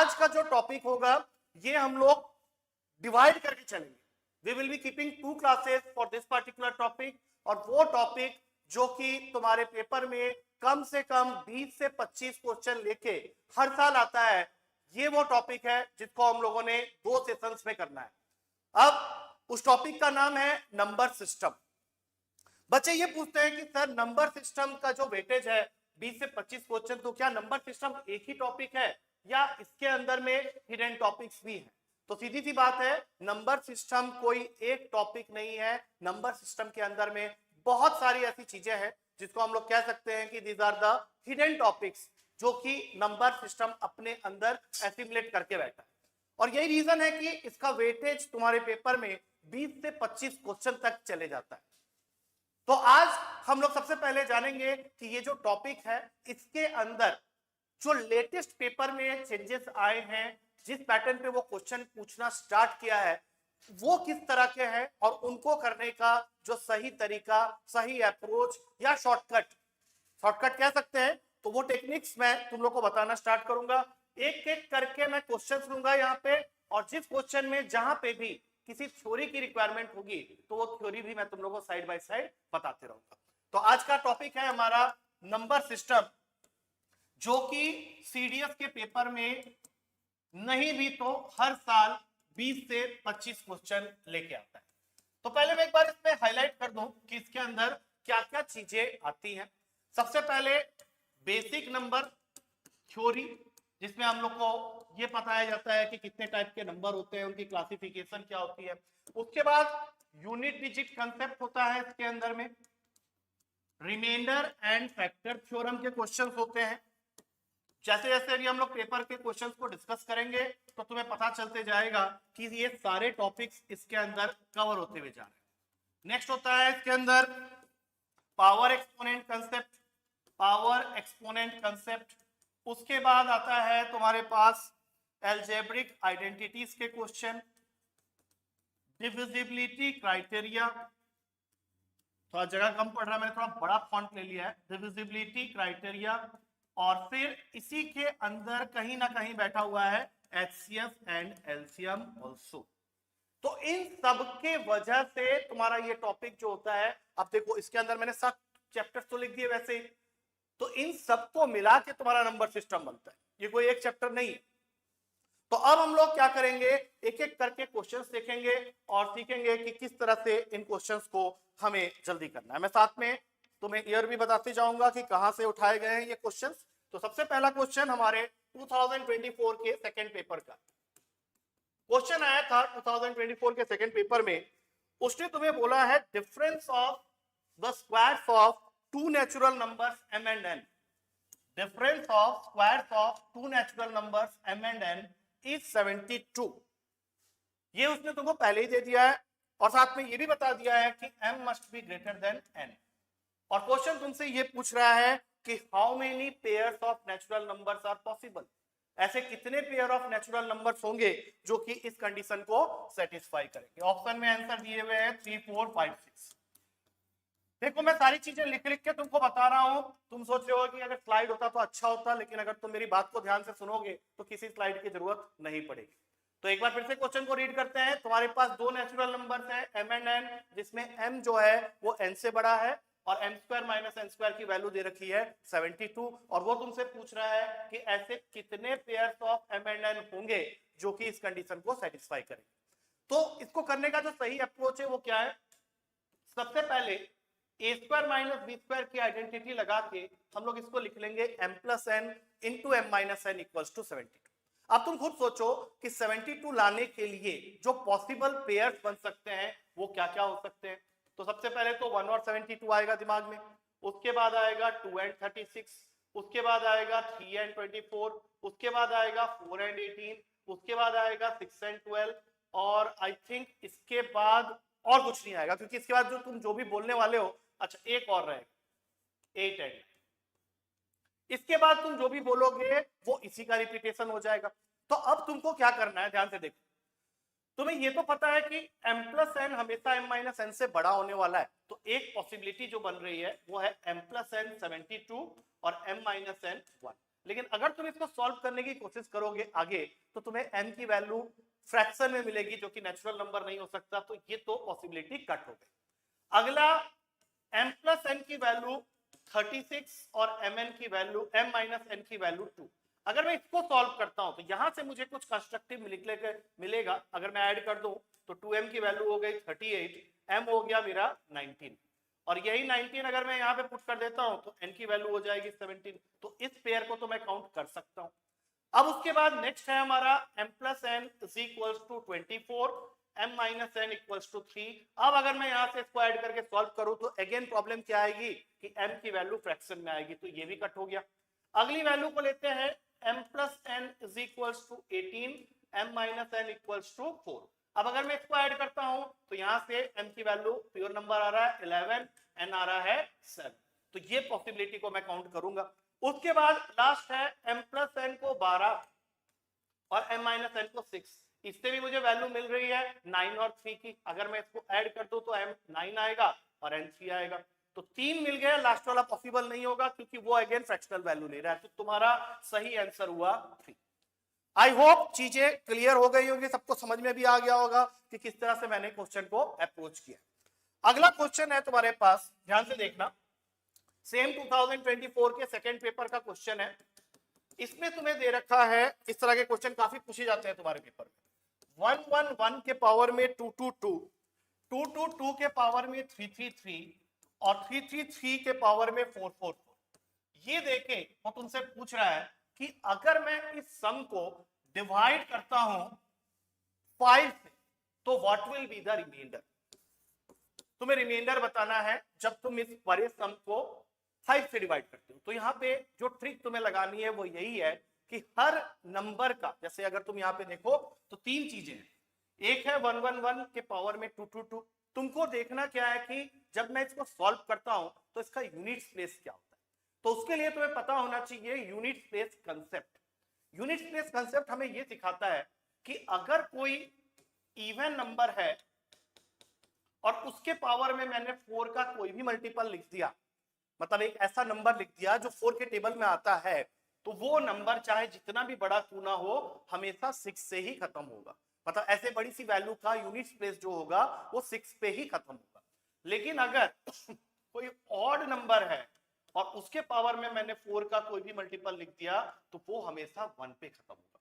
आज का जो टॉपिक होगा ये हम लोग डिवाइड करके चलेंगे। We will be keeping 2 classes for this particular topic, और वो टॉपिक जो कि तुम्हारे पेपर में कम से कम 20 से 25 क्वेश्चन लेके हर साल आता है, ये वो टॉपिक है जिसको हम लोगों ने 2 सेशंस में करना है। अब उस टॉपिक का नाम है नंबर सिस्टम। बच्चे ये पूछते हैं कि सर नंबर सिस्टम का जो वेटेज है 20 से 25 क्वेश्चन, तो क्या नंबर सिस्टम एक ही टॉपिक है या इसके अंदर में हिडन टॉपिक्स भी हैं? तो सीधी सी बात है, नंबर सिस्टम कोई एक टॉपिक नहीं है। नंबर सिस्टम के अंदर में बहुत सारी ऐसी चीजें हैं जिसको हम लोग कह सकते हैं कि these are the hidden topics, जो कि नंबर सिस्टम अपने अंदर एसिमुलेट करके बैठा है। और यही रीजन है कि इसका वेटेज तुम्हारे पेपर में 20 से 25 क्वेश्चन तक चले जाता है। तो आज हम लोग सबसे पहले जानेंगे कि ये जो टॉपिक है इसके अंदर जो लेटेस्ट पेपर में चेंजेस आए हैं, जिस पैटर्न पे वो क्वेश्चन पूछना स्टार्ट किया है, वो किस तरह के हैं और उनको करने का जो सही तरीका, सही अप्रोच या शॉर्टकट कह सकते हैं, तो वो टेक्निक्स मैं तुम लोग को बताना स्टार्ट करूंगा। एक एक करके मैं क्वेश्चन लूंगा यहाँ पे, और जिस क्वेश्चन में जहां पे भी किसी थ्योरी की रिक्वायरमेंट होगी तो वो थ्योरी भी मैं तुम लोगों को साइड बाय साइड बताते रहूंगा। तो आज का टॉपिक है हमारा नंबर सिस्टम, जो कि सीडीएस के पेपर में नहीं भी तो हर साल 20 से 25 क्वेश्चन लेके आता है। तो पहले मैं एक बार इसमें हाईलाइट कर दूं कि इसके अंदर क्या क्या चीजें आती हैं। सबसे पहले बेसिक नंबर थ्योरी, जिसमें हम लोग को ये बताया जाता है कि कितने टाइप के नंबर होते हैं, उनकी क्लासिफिकेशन क्या होती है। उसके बाद यूनिट डिजिट कंसेप्ट होता है इसके अंदर में। रिमाइंडर एंड फैक्टर थ्योरम के क्वेश्चंस होते हैं। जैसे जैसे अभी हम लोग पेपर के क्वेश्चंस को डिस्कस करेंगे तो तुम्हें पता चलते जाएगा कि ये सारे टॉपिक्स इसके अंदर कवर होते हुए जा रहे हैं। नेक्स्ट होता है इसके अंदर पावर एक्सपोनेंट कंसेप्ट। उसके बाद आता है तुम्हारे पास एल्जेब्रिक आइडेंटिटीज के क्वेश्चन, डिविजिबिलिटी क्राइटेरिया, थोड़ा जगह कम पड़ रहा है, मैंने थोड़ा बड़ा फॉन्ट ले लिया है, डिविजिबिलिटी क्राइटेरिया। और फिर इसी के अंदर कहीं ना कहीं बैठा हुआ है एचसीएफ एंड एलसीएम ऑल्सो। तो इन सब के वजह से तुम्हारा ये टॉपिक जो होता है, अब देखो इसके अंदर मैंने 7 चैप्टर्स तो लिख दिए वैसे ही, तो इन सबको मिला के तुम्हारा नंबर सिस्टम बनता है, ये कोई एक चैप्टर नहीं है। तो अब हम लोग क्या करेंगे, एक एक करके क्वेश्चंस देखेंगे और सीखेंगे कि किस तरह से इन क्वेश्चंस को हमें जल्दी करना है। मैं साथ में तुम्हें ईयर भी बताते जाऊंगा कि कहां से उठाए गए हैं ये क्वेश्चंस। तो सबसे पहला क्वेश्चन हमारे 2024 के सेकेंड पेपर का क्वेश्चन आया था 2024 के सेकेंड पेपर में। उसने तुम्हें बोला है difference of the squares of 2 natural numbers m and n। Difference of squares of 2 natural numbers m and n is 72। ये उसने तुमको पहले ही दे दिया है और साथ में ये भी बता दिया है कि m must be greater than n। और क्वेश्चन तुमसे ये पूछ रहा है कि how many pairs of natural numbers are possible, ऐसे कितने पेयर ऑफ नेचुरल नंबर्स होंगे जो कि इस कंडीशन को सेटिस्फाई करेंगे। ऑप्शन में आंसर दिए हुए हैं 3, 4, 5, 6। देखो मैं सारी चीजें लिख लिख के तुमको बता रहा हूं, तुम सोच रहे हो कि अगर स्लाइड होता तो अच्छा होता, लेकिन अगर तुम मेरी बात को ध्यान से सुनोगे तो किसी स्लाइड की जरूरत नहीं पड़ेगी। तो एक बार फिर से क्वेश्चन को रीड करते हैं। तुम्हारे पास 2 नेचुरल नंबर्स हैं m and n, जिसमें m जो है वो n से बड़ा है और m² माइनस n² की वैल्यू दे रखी है 72, और वो तुमसे पूछ रहा है कि ऐसे कितने pairs of m and n होंगे जो कि इस कंडीशन को सेटिस्फाई करेंगे। तो इसको करने का जो सही अप्रोच है वो क्या है, सबसे पहले a² माइनस b² की आइडेंटिटी लगा के हम लोग इसको लिख लेंगे m plus n into m minus n equals to 72। अब तुम खुद सोचो कि 72 लाने के लिए जो पॉसिबल पेयर्स बन सकते हैं वो क्या क्या हो सकते हैं। तो सबसे पहले तो 1 और 72 आएगा दिमाग में, उसके बाद आएगा 2 and 36, उसके बाद आएगा 3 and 24, उसके बाद आएगा 4 and 18, उसके बाद आएगा 6 and 12, और आई थिंक इसके बाद और कुछ नहीं आएगा, क्योंकि इसके बाद जो तुम जो भी बोलने वाले हो, अच्छा एक और रहेगा 8 and 9। इसके बाद तुम जो भी बोलोगे वो इसी का रिपीटेशन हो जाएगा। तो अब तुमको क्या करना है, ध्यान से देखो। तुम्हें ये तो पता है कि m प्लस n हमेशा m माइनस n से बड़ा होने वाला है, तो एक पॉसिबिलिटी जो बन रही है वो है m प्लस n 72 और m माइनस n 1। लेकिन अगर तुम इसको सॉल्व करने की कोशिश करोगे आगे तो तुम्हें m की वैल्यू फ्रैक्शन में मिलेगी जो कि नेचुरल नंबर नहीं हो सकता, तो ये तो पॉसिबिलिटी कट हो गई। अगला m प्लस n की वैल्यू 36 और mn की वैल्यू m माइनस n की वैल्यू 2। अगर मैं इसको सॉल्व करता हूं तो यहां से मुझे कुछ कंस्ट्रक्टिव मिलेगा। अगर मैं ऐड कर दूं तो 2m की वैल्यू हो गई 38, m हो गया मेरा 19, और यही 19 अगर मैं यहाँ पे पुट कर देता हूं तो n की वैल्यू हो जाएगी 17। तो इस पेयर को तो मैं काउंट कर सकता हूं। अब उसके बाद नेक्स्ट है हमारा m plus n is equals to 24, m minus n equals to 3। अब अगर मैं यहाँ से इसको ऐड करके सॉल्व करूं तो अगेन प्रॉब्लम क्या आएगी कि m की वैल्यू फ्रैक्शन में आएगी, तो ये भी कट हो गया। अगली वैल्यू को लेते हैं m plus n is equals to 18, m minus n equals to 4। अब अगर मैं इसको ऐड करता हूं तो यहां से m की वैल्यू प्योर नंबर आ रहा है 11, n आ रहा है 7, तो ये पॉसिबिलिटी को मैं काउंट करूंगा। उसके बाद लास्ट है m प्लस n को 12 और m माइनस n को 6। इससे भी मुझे वैल्यू मिल रही है 9 और 3 की। अगर मैं इसको ऐड कर दूं तो m 9 आएगा और n 3 आएगा, तो 3 मिल गया। लास्ट वाला पॉसिबल नहीं होगा क्योंकि वो अगेन फ्रैक्शनल वैल्यू ले रहा है, तो तुम्हारा सही आंसर हुआ 3। आई होप चीजें क्लियर हो गई होंगी, सबको समझ में भी आ गया होगा कि किस तरह से मैंने क्वेश्चन को अप्रोच किया। अगला क्वेश्चन है तुम्हारे पास, ध्यान से देखना, सेम 2024 के सेकंड पेपर का क्वेश्चन है। इसमें तुम्हें दे रखा है, इस तरह के क्वेश्चन काफी पूछे जाते हैं तुम्हारे पेपर में। 111 के पावर में 222, 222 के पावर में 333 और 333 के पावर में 444। ये देखें वो तुमसे पूछ रहा है कि अगर मैं इस सम को डिवाइड करता हूं 5 से तो what will be the reminder. तुम्हें रिमाइंडर बताना है जब तुम इस बड़े सम को 5 से डिवाइड करते हो। तो यहाँ पे जो ट्रिक तुम्हें लगानी है वो यही है कि हर नंबर का, जैसे अगर तुम यहाँ पे देखो तो 3 चीजें हैं। एक है 111 के पावर में 222। तुमको देखना क्या है कि जब मैं इसको सॉल्व करता हूं तो इसका यूनिट प्लेस क्या होता है, तो उसके लिए तुम्हें पता होना चाहिए unit place concept. Unit place concept हमें यह सिखाता है कि अगर कोई इवन नंबर है और उसके पावर में मैंने 4 का कोई भी मल्टीपल लिख दिया, मतलब एक ऐसा नंबर लिख दिया जो 4 के टेबल में आता है, तो वो नंबर चाहे जितना भी बड़ा क्यों ना हो हमेशा 6 से ही खत्म होगा। मतलब ऐसे बड़ी सी वैल्यू का यूनिट प्लेस जो होगा वो 6 पे ही खत्म होगा। लेकिन अगर कोई ऑड नंबर है और उसके पावर में मैंने 4 का कोई भी मल्टीपल लिख दिया तो वो हमेशा 1 पे खत्म होगा।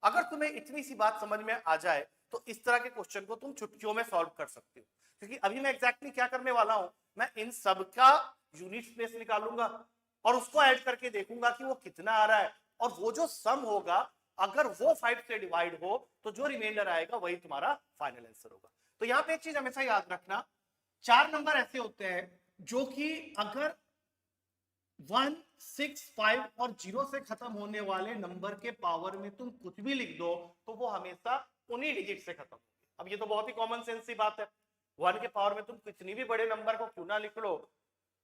अगर तुम्हें इतनी सी बात समझ में आ जाए तो इस तरह के क्वेश्चन को तुम चुटकियों में सॉल्व कर सकते हो, क्योंकि अभी मैं एग्जैक्टली क्या करने वाला हूं, मैं इन सब का यूनिट प्लेस निकालूंगा और उसको ऐड करके देखूंगा कि वो कितना आ रहा है, और वो जो सम होगा अगर वो 5 से डिवाइड हो तो जो रिमाइंडर आएगा वही तुम्हारा फाइनल आंसर होगा। तो यहाँ पे एक चीज हमेशा याद रखना, 4 नंबर ऐसे होते हैं जो कि अगर 1, 6, 5 और 0 से खत्म होने वाले नंबर के पावर में तुम कुछ भी लिख दो तो वो हमेशा उन्हीं डिजिट से खत्म होगी। अब ये तो बहुत ही कॉमन सेंस की बात है, 1 के पावर में तुम कितनी भी बड़े नंबर को क्यों ना लिख लो,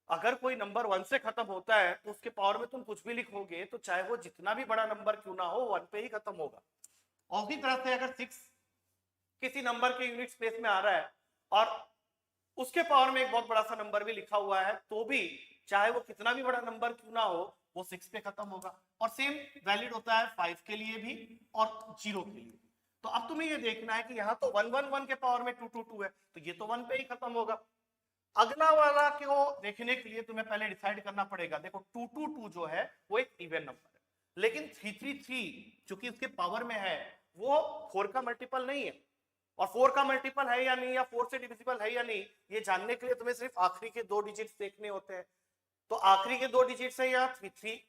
अगर कोई नंबर 1 से खत्म होता है तो उसके पावर में तुम कुछ भी लिखोगे तो चाहे वो जितना भी बड़ा नंबर क्यों ना हो 1 पे ही खत्म होगा। और उसी तरह से अगर 6 किसी नंबर के यूनिट स्पेस में आ रहा है और उसके पावर में एक बहुत बड़ा सा नंबर भी लिखा हुआ है तो भी चाहे वो कितना भी बड़ा नंबर क्यों ना हो वो 6 पे खत्म होगा। और सेम वैलिड होता है 5 के लिए भी और 0 के लिए। तो अब तुम्हें ये देखना है कि यहाँ तो 111 के पावर में 222 है तो ये तो 1 पे ही खत्म होगा। अगला वाला को देखने के लिए तुम्हें पहले डिसाइड करना पड़ेगा। देखो 222 जो है वो एक इवन नंबर है, लेकिन 333 जो कि उसके पावर में है वो 4 का मल्टीपल नहीं है, और 4 का मल्टीपल है या नहीं या 4 से डिविजिबल है या नहीं ये जानने के लिए तुम्हें सिर्फ आखिरी के 2 डिजिट्स देखने होते हैं। तो आखिरी के 2 डिजिट्स है या 33,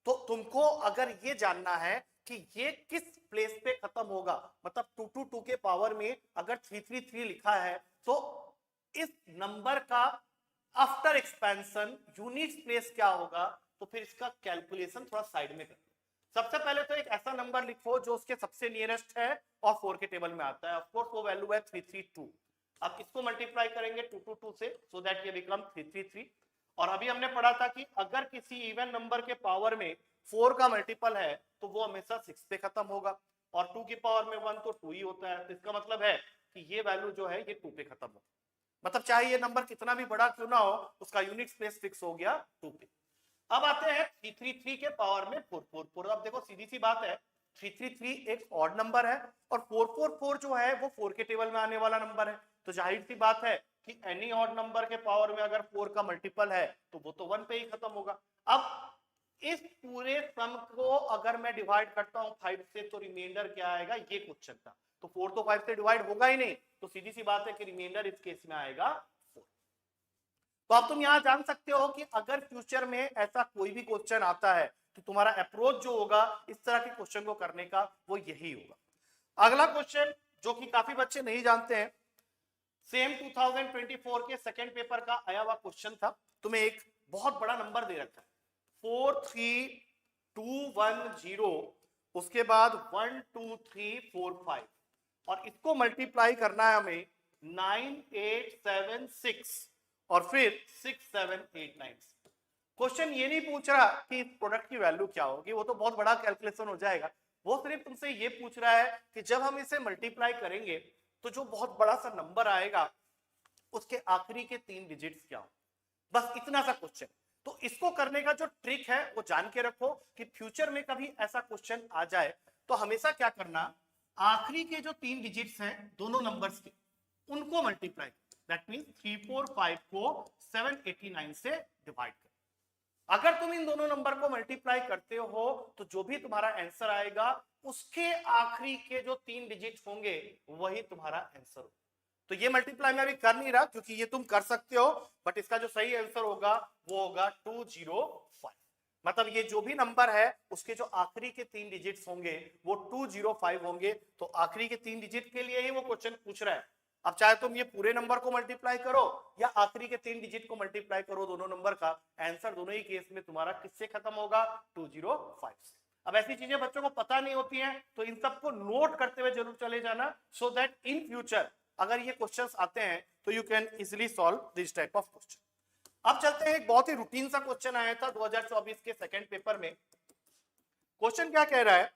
तो तुमको अगर ये जानना है कि ये किस प्लेस पे खत्म होगा, मतलब 222 के पावर में अगर 333 लिखा है तो इस नंबर का आफ्टर एक्सपेंशन यूनिट प्लेस क्या होगा, तो फिर इसका कैलकुलेशन थोड़ा साइड में कर। सबसे पहले तो एक ऐसा नंबर लिखो जो उसके सबसे नियरेस्ट है और 4 के टेबल में आता है। ऑफ कोर्स वो वैल्यू है 332। अब इसको मल्टीप्लाई करेंगे 222 से सो दैट ये बिकम 333। और अभी हमने पढ़ा था कि अगर किसी इवन नंबर के पावर में 4 का मल्टीपल है तो वो हमेशा 6 पे खत्म होगा, और 2 की पावर में 1 तो 2 ही होता है। तो इसका मतलब है कि ये वैल्यू जो है ये 2 पे खत्म होगा, मतलब चाहे ये नंबर कितना भी बड़ा क्यों ना हो उसका यूनिट प्लेस फिक्स हो गया 2 पे। अब आते हैं 333 के पावर में 444। अब देखो सीधी सी बात है, 333 एक ऑड नंबर है और 444 जो है वो 4 के टेबल में आने वाला नंबर है, तो जाहिर सी बात है कि एनी ऑड नंबर के पावर में अगर 4 का मल्टीपल है तो वो तो 1 पे ही खत्म होगा। अब इस पूरे सम को अगर मैं डिवाइड करता हूं 5 से तो रिमाइंडर क्या आएगा, ये क्वेश्चन था। तो 4 तो 5 से डिवाइड होगा ही नहीं, तो सीधी सी बात है कि रिमाइंडर इस केस में आएगा 4। तो अब तुम यहां जान सकते हो कि अगर फ्यूचर में ऐसा कोई भी क्वेश्चन आता है तो तुम्हारा अप्रोच जो होगा इस तरह के क्वेश्चन को करने का वो यही होगा। अगला क्वेश्चन जो कि काफी बच्चे नहीं जानते हैं, सेम 2024 के सेकंड पेपर का आया हुआ क्वेश्चन था। तुम्हें एक बहुत बड़ा नंबर दे रखा है 43210, उसके बाद 12345 और इसको मल्टीप्लाई करना है हमें 9876 और फिर 6789। क्वेश्चन ये नहीं पूछ रहा कि इस प्रोडक्ट की वैल्यू क्या होगी, वो तो बहुत बड़ा कैलकुलेशन हो जाएगा। वो सिर्फ तुमसे ये पूछ रहा है कि जब हम इसे मल्टीप्लाई करेंगे तो जो बहुत बड़ा सा नंबर आएगा उसके आखिरी के 3 डिजिट्स क्या हो, बस इतना सा क्वेश्चन। तो इसको करने का जो ट्रिक है वो जान के रखो कि फ्यूचर में कभी ऐसा क्वेश्चन आ जाए तो हमेशा क्या करना, आखिरी के जो 3 डिजिट्स हैं दोनों नंबर्स के उनको मल्टीप्लाई, दैट मींस 345 को 789 से डिवाइड कर। अगर तुम इन दोनों नंबर को मल्टीप्लाई करते हो तो जो भी तुम्हारा आंसर आएगा उसके आखिरी के जो 3 डिजिट होंगे वही तुम्हारा आंसर होगा। तो ये मल्टीप्लाई मैं अभी कर नहीं रहा क्योंकि ये तुम कर सकते हो, बट इसका जो सही आंसर होगा वो होगा 205। मतलब ये जो भी नंबर है उसके जो आखिरी के 3 डिजिट्स होंगे वो 205 होंगे। तो आखिरी के 3 डिजिट के लिए ही वो क्वेश्चन पूछ रहा है। अब चाहे तुम ये पूरे नंबर को मल्टीप्लाई करो या आखिरी के 3 डिजिट को मल्टीप्लाई करो, दोनों नंबर का आंसर दोनों ही केस में तुम्हारा किससे खत्म होगा, 205 से। अब ऐसी चीजें बच्चों को पता नहीं होती हैं तो इन सबको नोट करते हुए जरूर चले जाना, सो दैट इन फ्यूचर अगर ये क्वेश्चंस आते हैं तो you can easily solve this type of question. अब चलते हैं, एक बहुत ही रूटीन सा क्वेश्चन आया था 2024 के सेकंड पेपर में। क्वेश्चन क्या कह रहा है,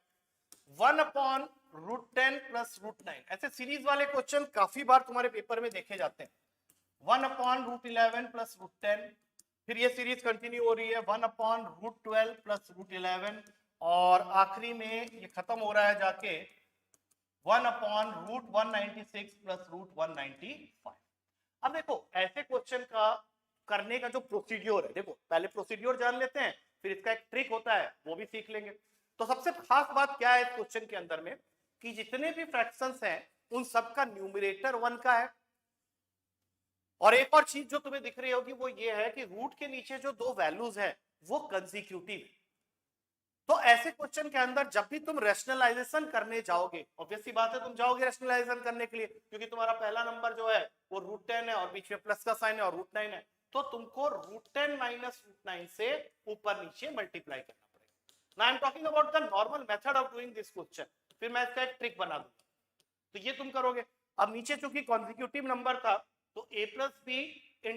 1/√10 + √9। ऐसे सीरीज वाले क्वेश्चन काफी बार तुम्हारे पेपर में देखे जाते हैं। 1/√11 + √10, फिर ये सीरीज कंटिन्यू हो रही है 1/√12 + √11 और आखिरी में ये खत्म हो रहा है जाके 1/√196 + √195। अब देखो ऐसे क्वेश्चन का करने का जो प्रोसीड्योर है, देखो पहले प्रोसीड्योर जान लेते हैं फिर इसका एक ट्रिक होता है वो भी सीख लेंगे। तो सबसे खास बात क्या है इस क्वेश्चन के अंदर में कि जितने भी फ्रैक्शंस हैं उन सबका न्यूमरेटर 1 का है। और एक और चीज जो तुम्हें दिख रही होगी वो ये है कि रूट के नीचे जो 2 वैल्यूज है वो कंसेक्यूटिव है। तो ऐसे क्वेश्चन के अंदर जब भी तुम रैशनलाइजेशन करने जाओगे, ऑब्वियस सी बात है तुम जाओगे रैशनलाइजेशन करने के लिए क्योंकि तुम्हारा पहला नंबर जो है वो √10 है और बीच में प्लस का साइन है और √9 है, तो तुमको √10 - √9 से ऊपर नीचे मल्टीप्लाई करना पड़ेगा। Now I am talking about the normal method of doing this question, फिर मैं इसका एक ट्रिक बना दूंगा। तो ये तुम करोगे। अब नीचे चूंकि कॉन्जिक्यूटिव नंबर था तो a + b * a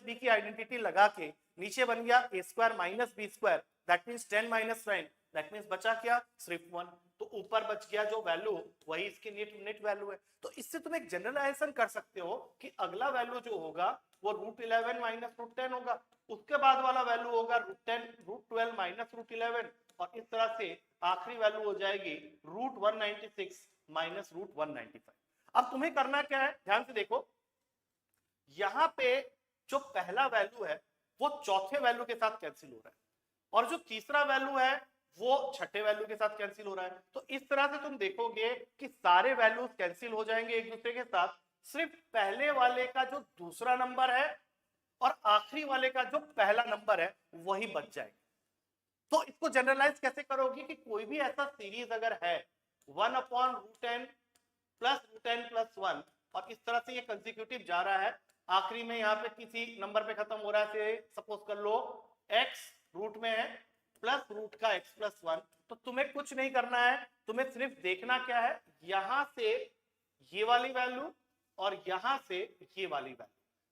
- b की आइडेंटिटी लगा के नीचे बन गया a² - b², that means 10 - 9, that means बचा क्या, सिर्फ 1। तो ऊपर बच गया जो वैल्यू वही इसकी नेट वैल्यू है। तो इससे तुम एक जनरलाइजेशन कर सकते हो कि अगला वैल्यू जो होगा वो √11 - √10 होगा, उसके बाद वाला वैल्यू होगा √10 √12 - √11 और इस तरह से आखिरी वैल्यू हो जाएगी √196 - √195। अब तुम्हें करना क्या है, ध्यान से देखो, यहां पे जो पहला वैल्यू है वो चौथे वैल्यू के साथ कैंसिल हो रहा है और जो तीसरा वैल्यू है वो छठे वैल्यू के साथ कैंसिल हो रहा है। तो इस तरह से तुम देखोगे कि सारे वैल्यूज कैंसिल हो जाएंगे एक दूसरे के साथ, सिर्फ पहले वाले का जो दूसरा नंबर है और आखिरी वाले का जो पहला नंबर है वही बच जाएगा। तो इसको जनरलाइज कैसे करोगे कि कोई भी ऐसा सीरीज अगर है 1/√10 + √10 + 1 और इस तरह से ये कंसेक्यूटिव जा रहा है, आखिरी में यहाँ पे किसी नंबर पे खत्म हो रहा है, सपोज कर लो x रूट में है प्लस रूट का x + 1, तो तुम्हें कुछ नहीं करना है, तुम्हें सिर्फ देखना क्या है, यहां से ये वाली वैल्यू और यहां से ये वाली वैल्यू,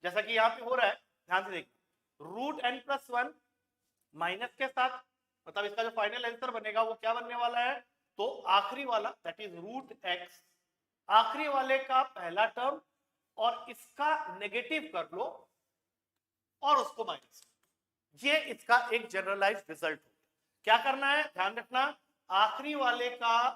जैसा कि यहाँ पे हो रहा है ध्यान से देखिए, √n + 1 माइनस के साथ, मतलब इसका जो फाइनल आंसर बनेगा वो क्या बनने वाला है, तो आखिरी वाला दैट इज √x, आखिरी वाले का पहला टर्म और इसका नेगेटिव कर लो और उसको माइनस, ये इसका एक जनरलाइज रिजल्ट हो। क्या करना है, ध्यान रखना, आखिरी वाले का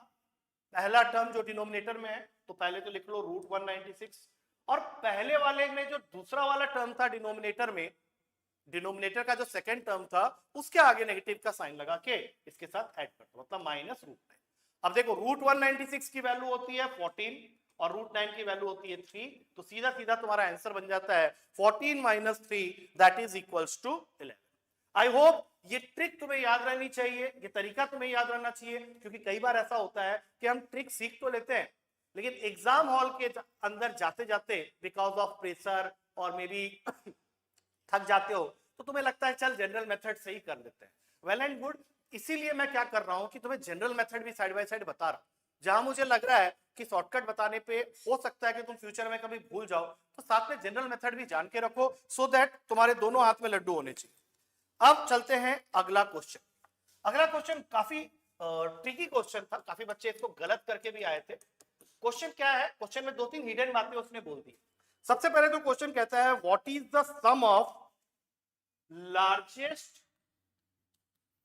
पहला टर्म जो डिनोमिनेटर में है तो पहले तो लिख लो √196, और पहले वाले में जो दूसरा वाला टर्म था डिनोमिनेटर में, डिनोमिनेटर का जो सेकंड टर्म था उसके आगे नेगेटिव का साइन लगा के इसके साथ ऐड कर दो, मतलब -√9। अब देखो √196 की वैल्यू होती है 14 और √9 की वैल्यू होती है 3, तो सीधा सीधा तुम्हारा आंसर बन जाता है 14 - 3 that is equals to 11। I hope ये ट्रिक तुम्हें याद रहनी चाहिए, ये तरीका तुम्हें याद रहना चाहिए, क्योंकि कई बार ऐसा होता है कि हम ट्रिक सीख तो लेते हैं लेकिन एग्जाम हॉल के अंदर जाते जाते बिकॉज ऑफ प्रेशर और मे बी थक जाते हो तो तुम्हें लगता है चल जनरल मेथड से ही कर लेते हैं। वेल एंड गुड, इसीलिए मैं क्या कर रहा हूं कि तुम्हें जनरल मेथड भी साइड बाय साइड बता रहा हूं, जहां मुझे लग रहा है कि शॉर्टकट बताने पे हो सकता है कि तुम फ्यूचर में कभी भूल जाओ, तो साथ में जनरल मेथड भी जान के रखो सो दैट तुम्हारे दोनों हाथ में लड्डू होने चाहिए। अब चलते हैं अगला क्वेश्चन। अगला क्वेश्चन काफी ट्रिकी क्वेश्चन था, काफी बच्चे इसको गलत करके भी आए थे। क्वेश्चन क्या है, क्वेश्चन में 2-3 हिडन बातें उसने बोल दी। सबसे पहले तो क्वेश्चन कहता है what is the sum of largest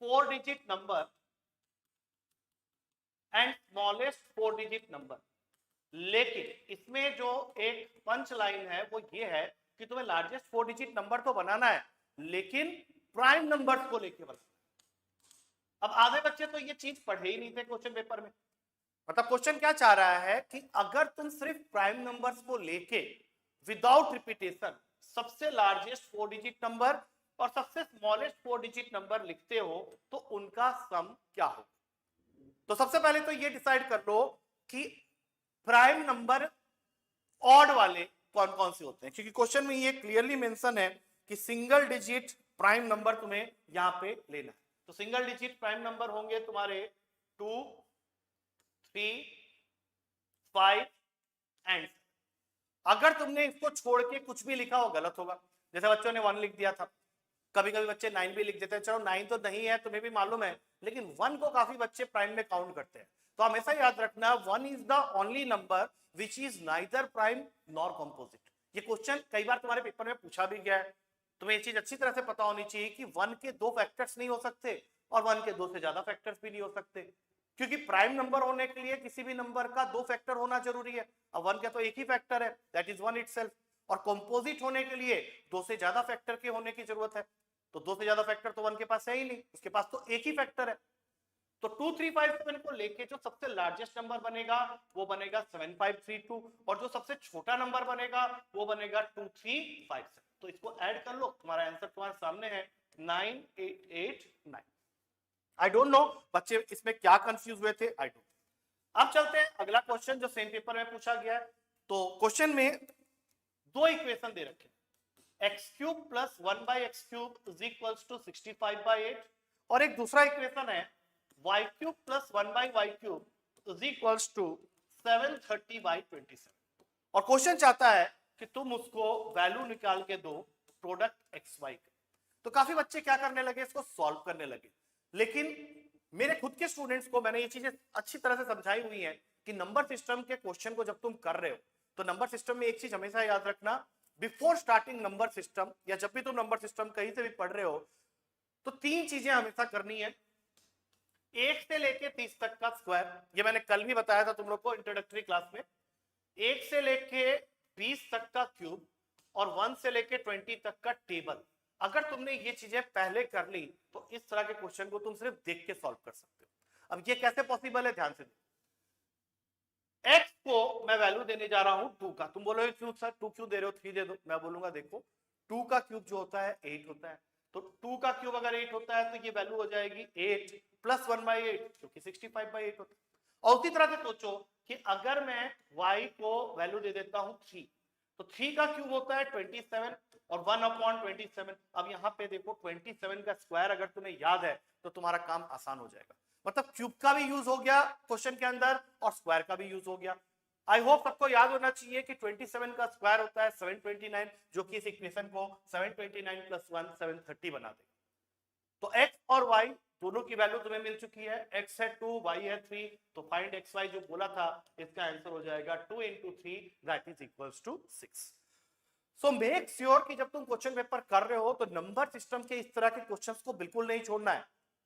4 digit number and smallest 4 digit number. लेकिन इसमें जो एक पंच लाइन है वो ये है कि तुम्हें लार्जेस्ट 4 डिजिट नंबर तो बनाना है लेकिन प्राइम नंबर्स को लेके बनाना। अब आधे बच्चे तो ये चीज पढ़े ही नहीं थे क्वेश्चन पेपर में। मतलब क्वेश्चन क्या चाह रहा है कि अगर तुम सिर्फ प्राइम नंबर्स को लेके विदाउट रिपीटेशन सबसे लार्जेस्ट 4 डिजिट नंबर और सबसे स्मॉलेस्ट 4 डिजिट नंबर लिखते हो तो उनका सम क्या हो। तो सबसे पहले तो ये डिसाइड कर लो कि प्राइम नंबर ऑड वाले कौन कौन से होते हैं, क्योंकि क्वेश्चन में ये क्लियरली मेंशन है कि सिंगल डिजिट प्राइम नंबर तुम्हें यहां पे लेना है। तो सिंगल डिजिट प्राइम नंबर होंगे तुम्हारे 2, 3, 5 एंड। अगर तुमने इसको छोड़ के कुछ भी लिखा हो गलत होगा। जैसे बच्चों ने 1 लिख दिया था, कभी कभी बच्चे 9 भी लिख देते हैं, चलो 9 तो नहीं है तुम्हें भी मालूम है, लेकिन 1 को काफी बच्चे प्राइम में काउंट करते हैं। तो हमेशा याद रखना 1 is the only number which is neither prime nor composite. ये क्वेश्चन कई बार तुम्हारे पेपर में पूछा भी गया है। तुम्हें ये चीज अच्छी तरह से पता होनी चाहिए कि 1 के 2 फैक्टर्स नहीं हो सकते और 1 के 2 से ज्यादा फैक्टर्स भी नहीं हो सकते, क्योंकि प्राइम नंबर होने के लिए किसी भी नंबर का 2 फैक्टर होना जरूरी है। अब 1 का तो एक ही फैक्टर है दैट इज 1 इटसेल्फ, और कंपोजिट होने के लिए 2 से ज्यादा फैक्टर के होने की जरूरत है। तो 2 से ज्यादा फैक्टर तो 1 के पास है ही नहीं, उसके पास तो एक ही फैक्टर है। तो 2, 3, 5, 7 को लेके जो सबसे लार्जेस्ट नंबर बनेगा वो बनेगा 7532, और जो सबसे छोटा नंबर बनेगा वो बनेगा 2357। तो इसको ऐड कर लो, तुम्हारा आंसर तुम्हारे सामने है 9889। आई डोंट नो बच्चे इसमें क्या कंफ्यूज हुए थे, आई डोंट। अब चलते हैं अगला क्वेश्चन जो सेम पेपर में पूछा गया है। तो क्वेश्चन में 2 इक्वेशन दे रखे, x³ + 1/x³ is equals to 65/8, और एक दूसरा इक्वेशन है y³ + 1/y³ is equals to 730/27। और क्वेश्चन चाहता है कि तुम उसको वैल्यू निकाल के दो प्रोडक्ट xy का। तो काफी बच्चे क्या करने लगे, इसको सॉल्व करने लगे, लेकिन मेरे खुद के स्टूडेंट्स को मैंने ये चीजें अच्छी तरह से समझाई हुई है कि नंबर सिस्टम के क्वेश्चन को जब तुम कर रहे हो तो नंबर सिस्टम में एक चीज हमेशा याद रखना, बिफोर स्टार्टिंग नंबर सिस्टम या जब भी तुम नंबर सिस्टम कहीं से भी पढ़ रहे हो तो 3 चीजें हमेशा करनी है। 1 से लेके 30 तक का स्क्वायर, ये मैंने कल भी बताया था तुम लोग को इंट्रोडक्टरी क्लास में। 1 से लेके 20 तक का क्यूब, और 1 से लेके 20 तक का टेबल। अगर तुमने ये चीजें पहले कर ली तो इस तरह के क्वेश्चन को तुम सिर्फ देख के सॉल्व कर सकते हो। अब ये कैसे पॉसिबल है, ध्यान से x को मैं वैल्यू देने जा रहा हूं 2 का। तुम बोलोगे क्यों सर 2 क्यों दे रहे हो, 3 दे दो। मैं बोलूंगा देखो 2 का क्यूब जो होता है 8 होता है, तो 2 का क्यूब अगर 8 होता है तो ये वैल्यू हो जाएगी 8 + 1/8 जो कि 65/8 होता है। और उसी तरह से सोचो कि अगर मैं y को वैल्यू दे देता हूं 3, तो 3 का क्यूब होता है 27 और 1/27। अब यहां पे देखो 27 का स्क्वायर अगर तुम्हें याद है तो तुम्हारा काम आसान हो जाएगा। मतलब क्यूब का भी यूज हो गया क्वेश्चन के अंदर और स्क्वायर का भी यूज हो गया। आई होप सबको याद होना चाहिए कि 27 का स्क्वायर होता है 729, जो कि इस इक्वेशन को 729 + 1 730 बना देगा। तो x और y दोनों की वैल्यू तुम्हें मिल चुकी है, x है 2, y है 3, तो फाइंड xy जो बोला था इसका आंसर हो जाएगा 2 × 3 that is equals to 6। So make sure कि जब तुम क्वेश्चन पेपर कर रहे हो तो नंबर सिस्टम के इस तरह के क्वेश्चंस को बिल्कुल नहीं छोड़ना है।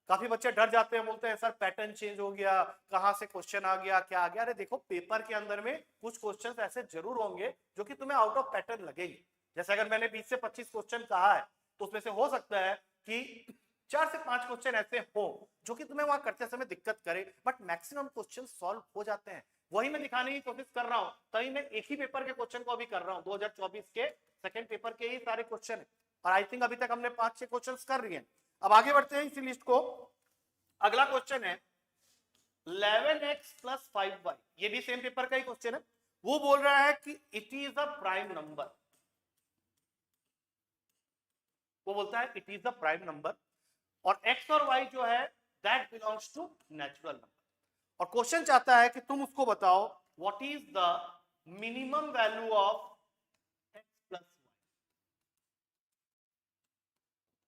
काफी बच्चे डर जाते हैं, बोलते हैं सर पैटर्न चेंज हो गया, कहां से क्वेश्चन आ गया, क्या आ गया। अरे देखो, पेपर के अंदर में कुछ क्वेश्चंस ऐसे जरूर होंगे जो कि तुम्हें आउट ऑफ पैटर्न लगेंगे। जैसे अगर मैंने 20 से 25 क्वेश्चन कहा है तो उसमें से हो सकता है कि 4 से 5 क्वेश्चन ऐसे हो जो कि तुम्हें वहां करते समय दिक्कत करे, बट मैक्सिमम क्वेश्चन सॉल्व हो जाते हैं। वही मैं दिखाने की कोशिश कर रहा हूं, तभी मैं एक ही पेपर के क्वेश्चन को अभी कर रहा हूं। 2024 के सेकंड पेपर के ही सारे क्वेश्चन है, और आई थिंक अभी तक हमने 5-6 क्वेश्चन कर रही हैं। अब आगे बढ़ते हैं इसी लिस्ट को। अगला क्वेश्चन है 11x + 5y, ये भी सेम पेपर का ही क्वेश्चन है। वो बोल रहा है कि it is a prime number. वो बोलता है it is a prime number और x और y जो है that belongs to natural number. और क्वेश्चन चाहता है कि तुम उसको बताओ what is the minimum value of x + y।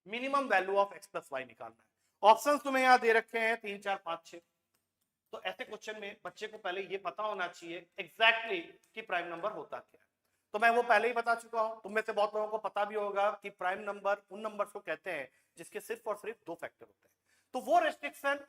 Minimum value of x + y निकालना है। ऑप्शंस तुम्हें यहां दे रखे हैं 3, 4, 5, 6। तो ऐसे क्वेश्चन में बच्चे को पहले ये पता होना चाहिए एग्जैक्टली कि प्राइम नंबर होता क्या है। तो मैं वो पहले ही बता चुका हूं, तुम में से बहुत लोगों को पता भी होगा कि प्राइम नंबर उन नंबर्स को कहते हैं जिसके सिर्फ और सिर्फ 2 फैक्टर होते हैं। तो वो रेस्ट्रिक्शन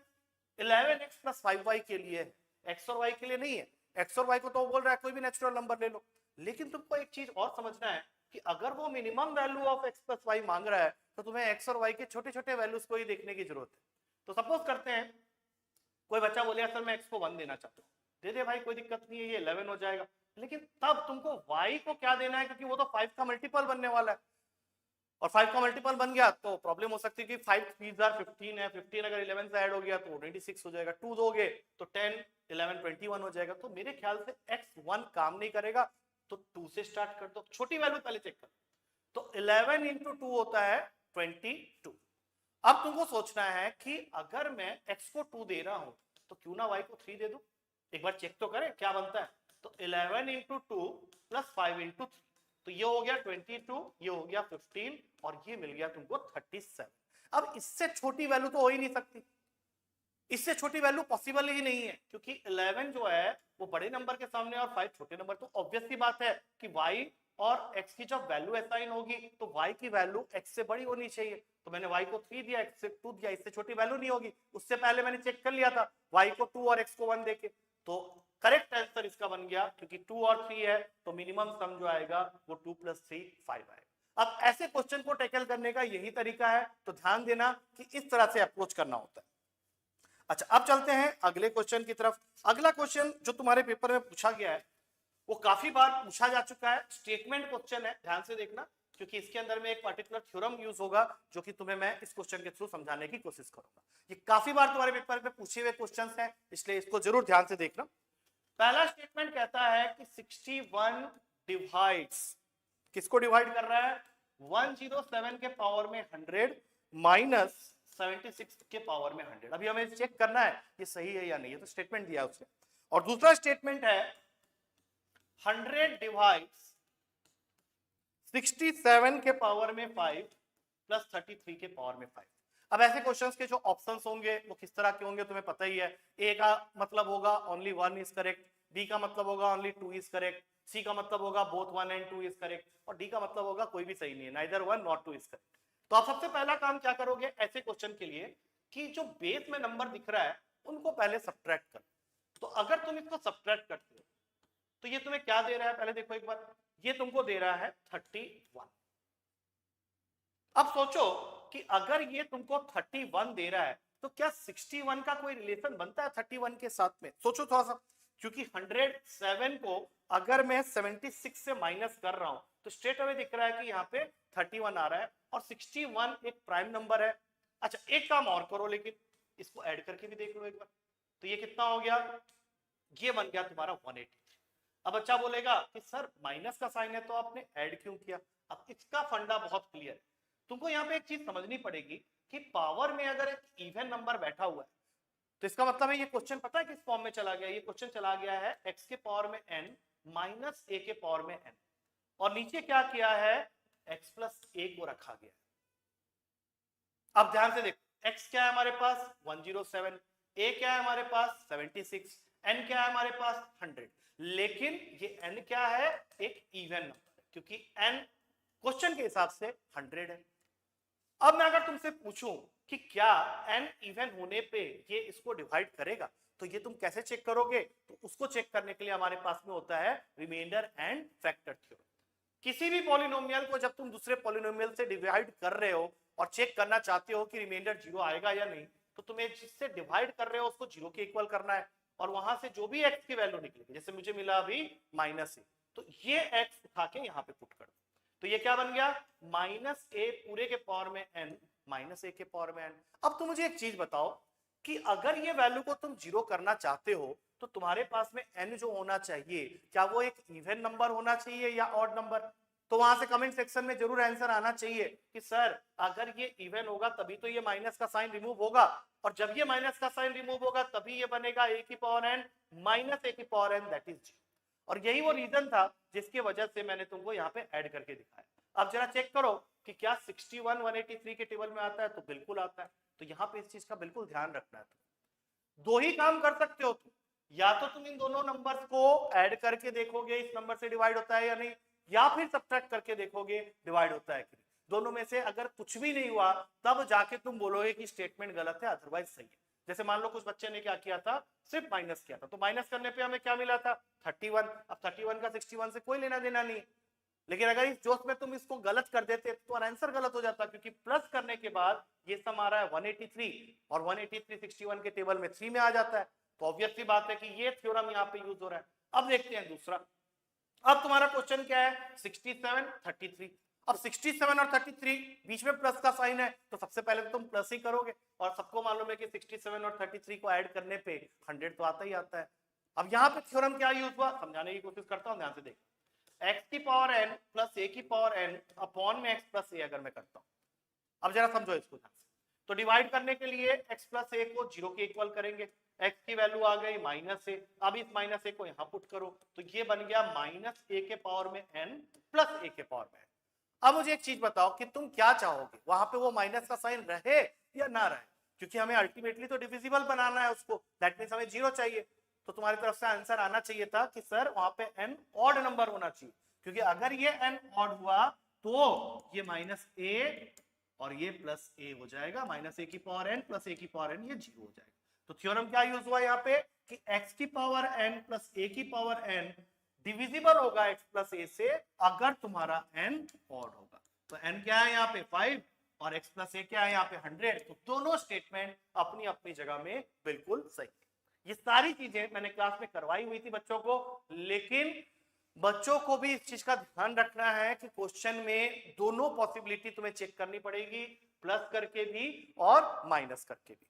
11x + 5y के लिए है, x और y के लिए नहीं है। x और y को तो बोल रहा है कोई भी नेचुरल नंबर ले लो, लेकिन तुमको एक चीज और समझना है कि अगर वो minimum value of x + y मांग रहा है तो तुम्हें x और y के छोटे छोटे वैल्यूज को ही देखने की जरूरत है। तो सपोज करते हैं कोई बच्चा बोले सर मैं x को 1 देना चाहता हूँ, दे दे भाई, कोई दिक्कत नहीं है, ये 11 हो जाएगा। लेकिन तब तुमको y को क्या देना है, क्योंकि वो तो 5 का मल्टीपल बनने वाला है, और 5 का मल्टीपल बन गया तो प्रॉब्लम हो सकती है कि 5 3 15 है, 15 अगर 11 से ऐड हो गया तो 26 हो जाएगा, 2 दोगे तो 10 11 21 हो जाएगा। तो मेरे ख्याल से x1 काम नहीं करेगा, तो 2 से स्टार्ट कर दो, छोटी वैल्यू पहले चेक कर। तो 11 × 2 होता है 22। अब तुमको सोचना है कि अगर मैं x को 2 दे रहा हूं तो क्यों ना y को 3 दे दूं, एक बार चेक तो करें क्या बनता है। तो 11 × 2 + 5 × 3, तो ये हो गया 22, ये हो गया 15 और ये मिल गया तुमको 37। अब इससे छोटी वैल्यू तो हो ही नहीं सकती, इससे छोटी वैल्यू पॉसिबल ही नहीं है, क्योंकि 11 जो है वो बड़े नंबर के सामने और 5 छोटे नंबर। तो ऑब्वियस सी बात है कि y और x की जब वैल्यू असाइन होगी तो y की वैल्यू x से बड़ी होनी चाहिए। तो मैंने y को 3 दिया, x से 2 दिया, इससे छोटी वैल्यू नहीं होगी। उससे पहले मैंने चेक कर लिया था y को 2 और x को 1 देके। तो करेक्ट आंसर इसका बन गया, क्योंकि 2 और 3 है तो मिनिमम सम जो आएगा वो 2 + 3 5 आएगा। अब ऐसे क्वेश्चन को टैकल करने का यही तरीका है, तो ध्यान देना कि इस तरह से अप्रोच करना होता है। अच्छा, अब चलते हैं अगले क्वेश्चन की तरफ। अगला क्वेश्चन जो तुम्हारे पेपर में पूछा गया है वो काफी बार पूछा जा चुका है, स्टेटमेंट क्वेश्चन है, ध्यान से देखना, क्योंकि इसके अंदर में एक पर्टिकुलर थ्योरम यूज होगा जो कि तुम्हें मैं इस क्वेश्चन के थ्रू समझाने की कोशिश करूंगा। ये काफी बार तुम्हारे पेपर में पूछे हुए क्वेश्चंस हैं, इसलिए इसको जरूर ध्यान से देखना। पहला स्टेटमेंट कहता है कि 61 डिवाइड्स, किसको डिवाइड कर रहा है, 107 के पावर में 100 माइनस 76 के पावर में 100। अभी हमें चेक करना है ये सही है या नहीं, है तो स्टेटमेंट दिया उसने। और दूसरा स्टेटमेंट है 100 डिवाइड्स 67 के पावर में 5 प्लस 33 के पावर में 5। अब ऐसे क्वेश्चंस के जो ऑप्शंस होंगे वो किस तरह के होंगे तुम्हें पता ही है। ए का मतलब होगा ओनली 1 इज करेक्ट, बी का मतलब होगा ओनली 2 इज करेक्ट, सी का मतलब होगा बोथ 1 and 2 इज करेक्ट, और डी का मतलब होगा कोई भी सही नहीं है, नाइदर 1 नॉट 2 इज करेक्ट। तो आप सबसे पहला काम क्या करोगे ऐसे क्वेश्चन के लिए कि जो बेस में नंबर दिख रहा है उनको पहले सब्ट्रैक्ट कर। तो अगर तुम इसको सब्ट्रैक्ट करते हो तो ये तुम्हें क्या दे रहा है, पहले देखो एक बार, ये तुमको दे रहा है 31। अब सोचो कि अगर ये तुमको 31 दे रहा है तो क्या 61 का कोई रिलेशन बनता है 31 के साथ में, सोचो थोड़ा सा। क्योंकि 107 को अगर मैं 76 से माइनस कर रहा हूं तो स्ट्रेट अवे दिख रहा है कि यहाँ पे 31 आ रहा है, और 61 एक प्राइम नंबर है। अच्छा, एक काम और करो, लेकिन इसको ऐड करके भी देख लो एक बार, तो ये कितना हो गया, ये बन गया तुम्हारा 183। अब बच्चा बोलेगा कि सर माइनस का साइन है तो आपने ऐड क्यों किया। अब इसका फंडा बहुत क्लियर है, तुमको यहाँ पे एक चीज समझनी पड़ेगी कि पावर में अगर एक इवन नंबर बैठा हुआ है तो इसका मतलब है ये क्वेश्चन पता है किस फॉर्म में चला गया, ये क्वेश्चन चला गया है x के पावर में n माइनस a के पावर में n, और नीचे क्या किया है x प्लस a को रखा गया। अब ध्यान से देखो, x क्या है हमारे पास 107, a क्या है हमारे पास 76, n क्या है हमारे पास 100, लेकिन ये n क्या है एक इवन नंबर, क्योंकि n क्वेश्चन के हिसाब से 100 है। अब मैं अगर तुमसे पूछूं कि क्या n इवन होने पे ये इसको डिवाइड करेगा, तो ये तुम कैसे चेक करोगे? तो उसको चेक करने के लिए हमारे पास में होता है रिमाइंडर एंड फैक्टर थ्योरम। किसी भी पॉलिनोमियल को जब तुम दूसरे पॉलिनोमियल से डिवाइड कर रहे हो और चेक करना चाहते हो कि रिमाइंडर 0 आएगा या नहीं, तो तुम्हें जिससे डिवाइड कर रहे हो उसको 0 के इक्वल करना है, और वहां से जो भी x की वैल्यू निकलेगी, जैसे मुझे मिला अभी -a, तो ये x उठा के यहाँ पे पुट कर दो, तो ये क्या बन गया? -a पूरे के पावर में n -a के पावर में n। अब तुम मुझे एक चीज बताओ कि अगर ये वैल्यू को तुम 0 करना चाहते हो तो तुम्हारे पास में n जो होना चाहिए, क्या वो एक इवन नंबर होना चाहिए या ऑड नंबर? तो वहां से कमेंट सेक्शन में जरूर आंसर आना चाहिए कि सर अगर ये इवन होगा तभी तो ये माइनस का साइन रिमूव होगा, और जब ये माइनस का साइन रिमूव होगा तभी ये बनेगा a की पावर n -a की पावर n, दैट इज 0। और यही वो रीजन था जिसकी वजह से मैंने तुमको यहाँ पे ऐड करके दिखाया। अब जरा चेक करो कि क्या 61 183 के टेबल में आता है, तो बिल्कुल आता है। तो यहाँ पे इस चीज का बिल्कुल ध्यान रखना है। दो ही काम कर सकते हो तुम, या तो तुम इन दोनों नंबर्स को ऐड करके देखोगे इस नंबर से डिवाइड होता है या नहीं, या फिर सब्ट्रैक्ट करके देखोगे डिवाइड होता है कि नहीं। दोनों में से अगर कुछ भी नहीं हुआ तब जाके तुम बोलोगे कि स्टेटमेंट गलत है, अदरवाइज सही है। जैसे मान लो कुछ बच्चे ने क्या किया था, सिर्फ माइनस किया था, तो माइनस करने पे हमें क्या मिला था? 31। अब 31 का 61 से कोई लेना देना नहीं, लेकिन अगर इस जोश में तुम इसको गलत कर देते तो आंसर गलत हो जाता, क्योंकि प्लस करने के बाद ये सम आ रहा है 183, और 183 61 के टेबल में 3 में आ जाता है, तो ऑब्वियस सी बात है कि ये थ्योरम यहाँ पे यूज हो रहा है। अब देखते हैं दूसरा। अब तुम्हारा क्वेश्चन क्या है? 67 33। अब 67 और 33 बीच में प्लस का साइन है, तो सबसे पहले तो तुम प्लस ही करोगे, और सबको मालूम है कि 67 और 33 को ऐड करने पे 100 तो आता ही आता है। अब यहाँ पे थ्योरम क्या यूज हुआ, समझाने की कोशिश करता हूँ, ध्यान से देखो। x की पावर n प्लस a की पावर n अपॉन में x प्लस a अगर मैं करता हूं, अब जरा समझो इसको ध्यान से। तो डिवाइड करने के लिए x प्लस a को 0 के इक्वल करेंगे, x की वैल्यू आ गई -a, अब इस -a को यहां पुट करो, तो ये बन गया -a के पावर में n प्लस a के पावर में n। अब मुझे एक चीज बताओ कि तुम क्या चाहोगे, वहां पे वो माइनस का साइन रहे या ना रहे, क्योंकि हमें अल्टीमेटली तो डिविजिबल बनाना है उसको, दैट मींस हमें 0 चाहिए। तो तुम्हारी तरफ से आंसर आना चाहिए था कि सर वहां पे n ऑड नंबर होना चाहिए, क्योंकि अगर ये n ऑड हुआ तो ये -a और ये +a हो जाएगा, -a की पावर n प्लस a की पावर n, ये 0 हो जाएगा। तो थ्योरम क्या यूज हुआ यहाँ पे कि x की पावर n प्लस a की पावर n डिविजिबल होगा x प्लस a से अगर तुम्हारा n ऑड होगा। तो n क्या है यहाँ पे 5 और x प्लस a क्या है यहाँ पे 100। तो दोनों स्टेटमेंट अपनी अपनी जगह में बिल्कुल सही है। ये सारी चीजें मैंने क्लास में करवाई हुई थी बच्चों को, लेकिन बच्चों को भी इस चीज का ध्यान रखना है कि क्वेश्चन में दोनों पॉसिबिलिटी तुम्हें चेक करनी पड़ेगी, प्लस करके भी और माइनस करके भी।